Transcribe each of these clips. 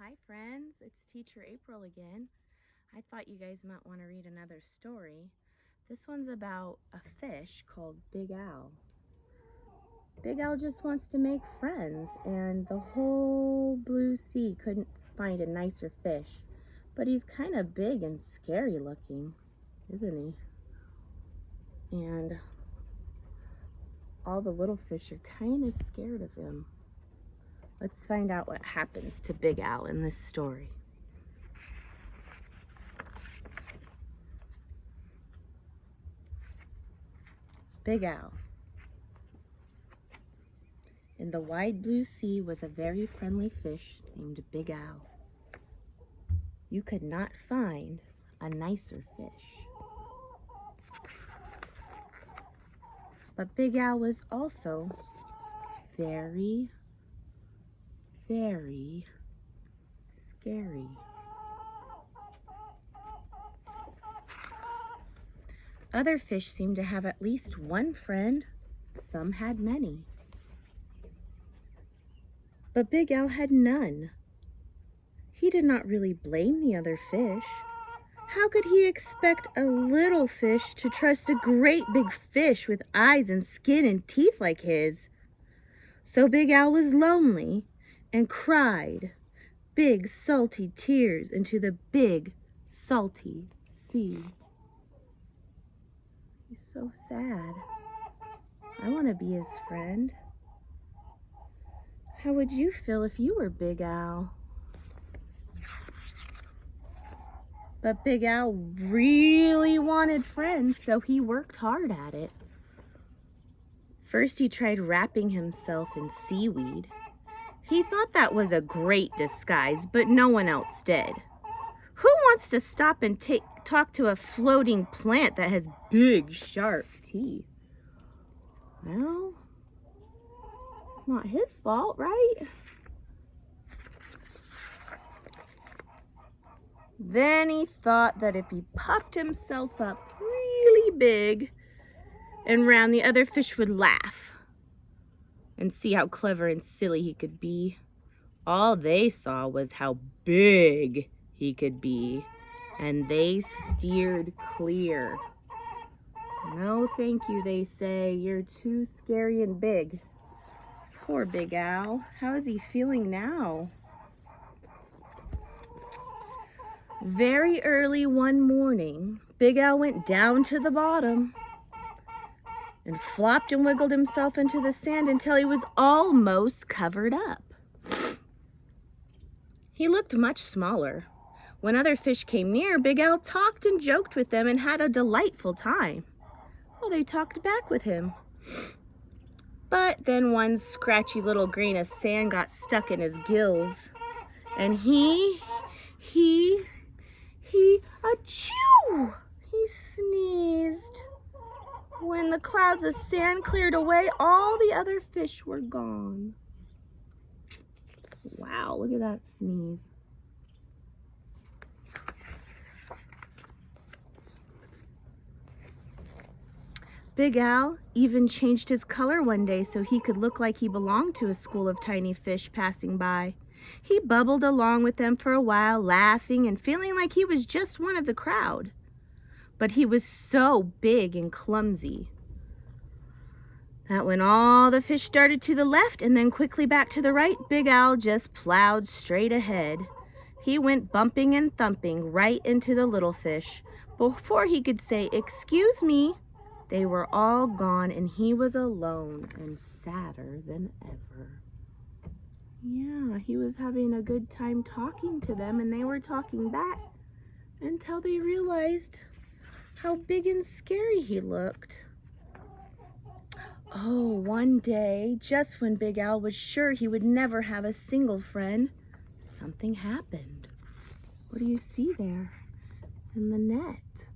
Hi friends, it's Teacher April again. I thought you guys might want to read another story. This one's about a fish called Big Al. Big Al just wants to make friends, and the whole blue sea couldn't find a nicer fish. But he's kind of big and scary looking, isn't he? And all the little fish are kind of scared of him. Let's find out what happens to Big Al in this story. Big Al. In the wide blue sea was a very friendly fish named Big Al. You could not find a nicer fish. But Big Al was also very, very scary. Other fish seemed to have at least one friend. Some had many. But Big Al had none. He did not really blame the other fish. How could he expect a little fish to trust a great big fish with eyes and skin and teeth like his? So Big Al was lonely and cried big salty tears into the big salty sea. He's so sad. I want to be his friend. How would you feel if you were Big Al? But Big Al really wanted friends, so he worked hard at it. First, he tried wrapping himself in seaweed. He thought that was a great disguise, but no one else did. Who wants to stop and talk to a floating plant that has big, sharp teeth? Well, it's not his fault, right? Then he thought that if he puffed himself up really big and round, the other fish would laugh and see how clever and silly he could be. All they saw was how big he could be, and they steered clear. No, thank you, they say. You're too scary and big. Poor Big Al. How is he feeling now? Very early one morning, Big Al went down to the bottom and flopped and wiggled himself into the sand until he was almost covered up. He looked much smaller. When other fish came near, Big Al talked and joked with them and had a delightful time. Well, they talked back with him. But then one scratchy little grain of sand got stuck in his gills, and achoo! He sneezed. When the clouds of sand cleared away, all the other fish were gone. Wow, look at that sneeze. Big Al even changed his color one day so he could look like he belonged to a school of tiny fish passing by. He bubbled along with them for a while, laughing and feeling like he was just one of the crowd. But he was so big and clumsy that when all the fish started to the left and then quickly back to the right, Big Al just plowed straight ahead. He went bumping and thumping right into the little fish. Before he could say, "Excuse me," they were all gone, and he was alone and sadder than ever. Yeah, he was having a good time talking to them, and they were talking back until they realized how big and scary he looked. Oh, one day, just when Big Al was sure he would never have a single friend, something happened. What do you see there in the net?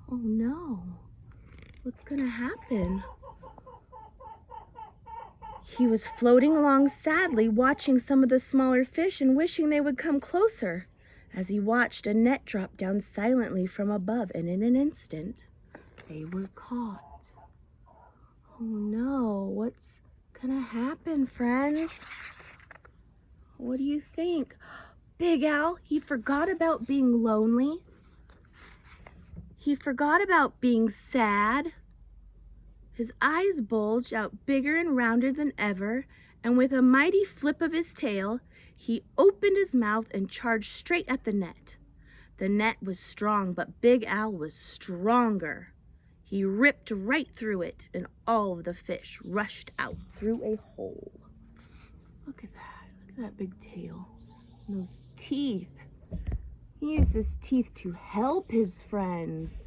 Oh no. What's gonna happen? He was floating along sadly, watching some of the smaller fish and wishing they would come closer. As he watched, a net drop down silently from above, and in an instant, they were caught. Oh no, what's gonna happen, friends? What do you think? Big Al, he forgot about being lonely. He forgot about being sad. His eyes bulged out bigger and rounder than ever, and with a mighty flip of his tail, he opened his mouth and charged straight at the net. The net was strong, but Big Al was stronger. He ripped right through it, and all of the fish rushed out through a hole. Look at that. Look at that big tail. And those teeth. He used his teeth to help his friends.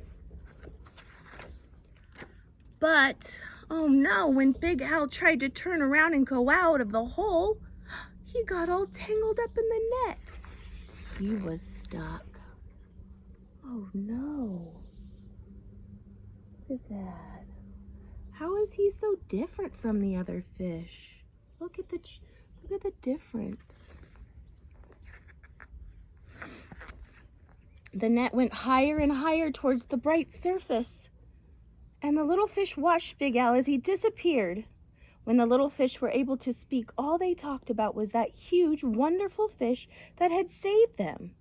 But, oh no, when Big Al tried to turn around and go out of the hole, he got all tangled up in the net. He was stuck. Oh no. Look at that. How is he so different from the other fish? Look at the difference. The net went higher and higher towards the bright surface, and the little fish watched Big Al as he disappeared. When the little fish were able to speak, all they talked about was that huge, wonderful fish that had saved them.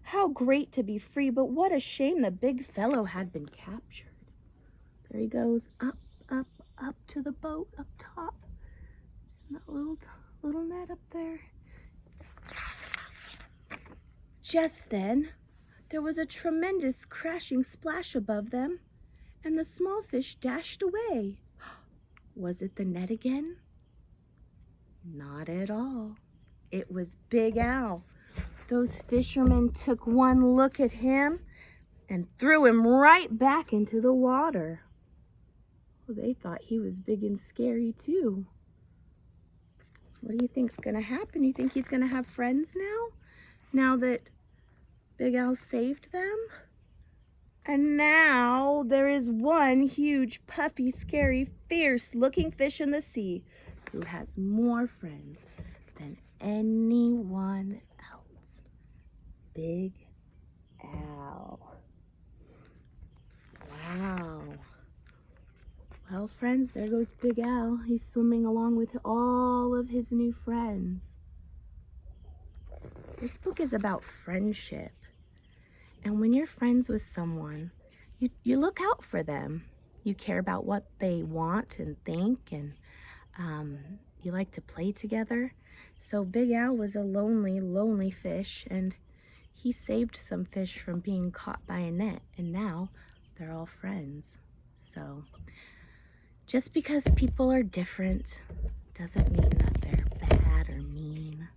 How great to be free, but what a shame the big fellow had been captured. There he goes, up, up, up to the boat up top. And that little net up there. Just then, there was a tremendous crashing splash above them, and the small fish dashed away. Was it the net again? Not at all. It was Big Al. Those fishermen took one look at him and threw him right back into the water. Well, they thought he was big and scary too. What do you think's gonna happen? You think he's gonna have friends now? Now that Big Al saved them? And now there is one huge, puffy, scary, fierce-looking fish in the sea who has more friends than anyone else. Big Al. Wow. Well, friends, there goes Big Al. He's swimming along with all of his new friends. This book is about friendship. And when you're friends with someone, you look out for them. You care about what they want and think, and you like to play together. So Big Al was a lonely, lonely fish, and he saved some fish from being caught by a net, and now they're all friends. So just because people are different doesn't mean that they're bad or mean.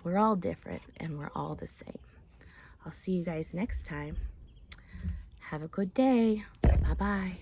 We're all different, and we're all the same. I'll see you guys next time. Have a good day. Bye-bye.